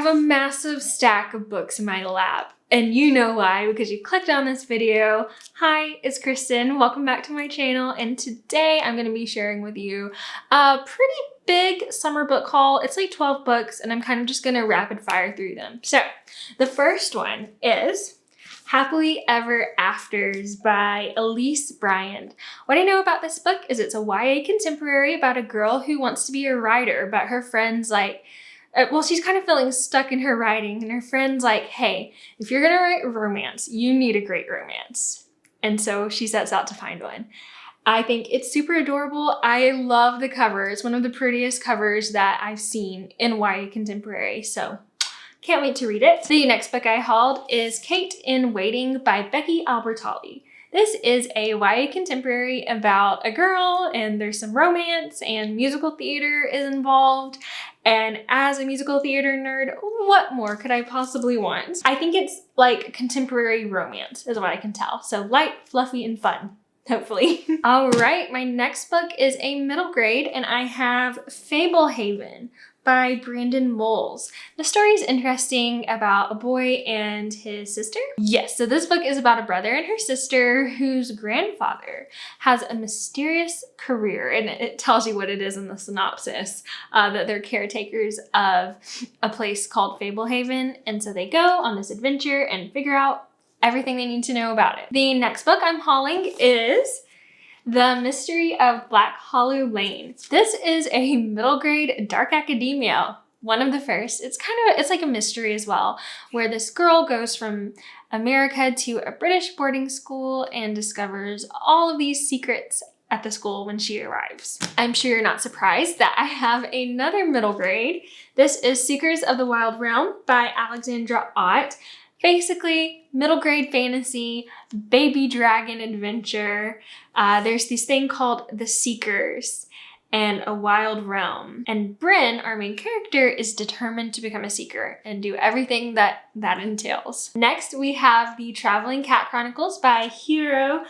have a massive stack of books in my lap, and you know why, because you clicked on this video. Hi, it's Kristen. Welcome back to my channel, and today I'm going to be sharing with you a pretty big summer book haul. It's like 12 books, and I'm kind of just going to rapid fire through them. So the first one is Happily Ever Afters by Elise Bryant. What I know about this book is it's a YA contemporary about a girl who wants to be a writer, but her friends she's kind of feeling stuck in her writing, and her friend's like, hey, if you're gonna write romance, you need a great romance. And so she sets out to find one. I think it's super adorable. I love the cover. It's one of the prettiest covers that I've seen in YA contemporary, so can't wait to read it. The next book I hauled is Kate in Waiting by Becky Albertalli. This is a YA contemporary about a girl, and there's some romance and musical theater is involved. And as a musical theater nerd, what more could I possibly want? I think it's like contemporary romance is what I can tell. So light, fluffy, and fun, hopefully. All right, my next book is a middle grade, and I have Fablehaven by Brandon Moles. The story is interesting about a boy and his sister. Yes, so this book is about a brother and her sister whose grandfather has a mysterious career, and it tells you what it is in the synopsis, that they're caretakers of a place called Fablehaven, and so they go on this adventure and figure out everything they need to know about it. The next book I'm hauling is The Mystery of Black Hollow Lane. This is a middle grade dark academia, one of the first. It's like a mystery as well, where this girl goes from America to a British boarding school and discovers all of these secrets at the school when she arrives. I'm sure you're not surprised that I have another middle grade. This is Seekers of the Wild Realm by Alexandra Ott. Basically, middle grade fantasy, baby dragon adventure. There's this thing called the Seekers and a wild realm. And Bryn, our main character, is determined to become a seeker and do everything that entails. Next, we have The Traveling Cat Chronicles by Hiro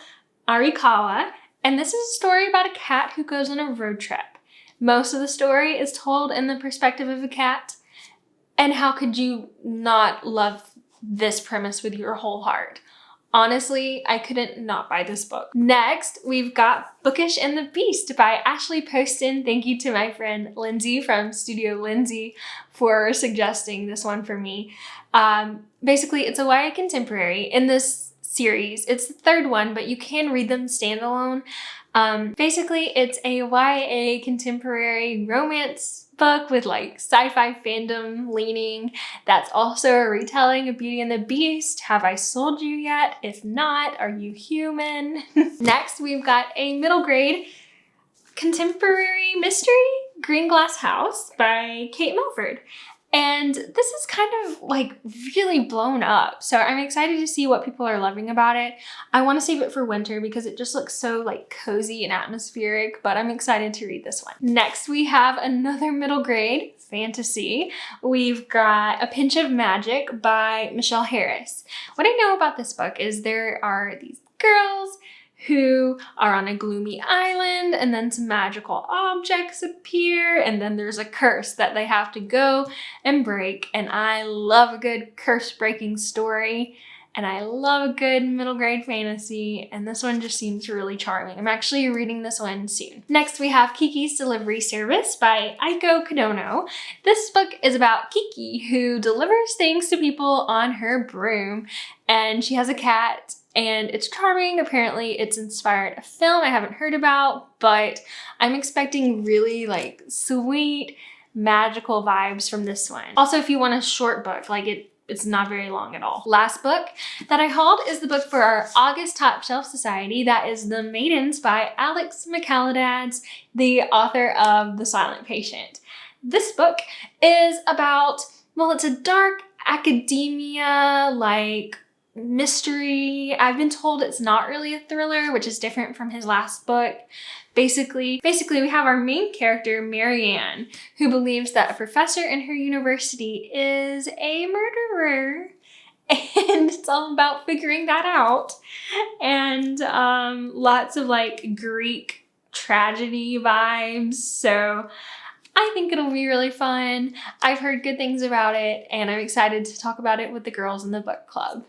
Arikawa. And this is a story about a cat who goes on a road trip. Most of the story is told in the perspective of a cat. And how could you not love this premise with your whole heart? Honestly, I couldn't not buy this book. Next, we've got Bookish and the Beast by Ashley Poston. Thank you to my friend Lindsay from Studio Lindsay for suggesting this one for me. Basically, it's a YA contemporary. In this series, it's the third one, but you can read them standalone. Basically, it's a YA contemporary romance book with like sci-fi fandom leaning. That's also a retelling of Beauty and the Beast. Have I sold you yet? If not, are you human? Next, we've got a middle grade contemporary mystery, Green Glass House by Kate Milford. And this is kind of like really blown up. So I'm excited to see what people are loving about it. I want to save it for winter because it just looks so like cozy and atmospheric, but I'm excited to read this one. Next, we have another middle grade fantasy. We've got A Pinch of Magic by Michelle Harris. What I know about this book is there are these girls who are on a gloomy island, and then some magical objects appear, and then there's a curse that they have to go and break. And I love a good curse-breaking story, and I love a good middle grade fantasy, and this one just seems really charming. I'm actually reading this one soon. Next, we have Kiki's Delivery Service by Aiko Konono. This book is about Kiki, who delivers things to people on her broom, and she has a cat, and it's charming. Apparently it's inspired a film I haven't heard about, but I'm expecting really like sweet, magical vibes from this one. Also, if you want a short book, it's not very long at all. Last book that I hauled is the book for our August Top Shelf Society. That is The Maidens by Alex McAladads, the author of The Silent Patient. This book is about, well, it's a dark academia, like mystery. I've been told it's not really a thriller, which is different from his last book. Basically, we have our main character, Marianne, who believes that a professor in her university is a murderer. And it's all about figuring that out. And lots of like Greek tragedy vibes. So I think it'll be really fun. I've heard good things about it, and I'm excited to talk about it with the girls in the book club.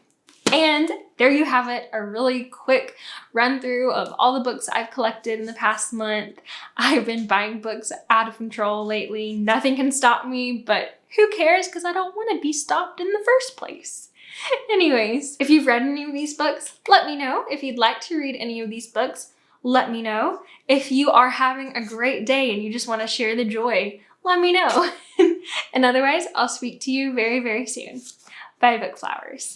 And there you have it, a really quick run through of all the books I've collected in the past month. I've been buying books out of control lately. Nothing can stop me, but who cares, because I don't want to be stopped in the first place. Anyways, if you've read any of these books, let me know. If you'd like to read any of these books, let me know. If you are having a great day and you just want to share the joy, let me know. And otherwise, I'll speak to you very, very soon. Bye, bookflowers.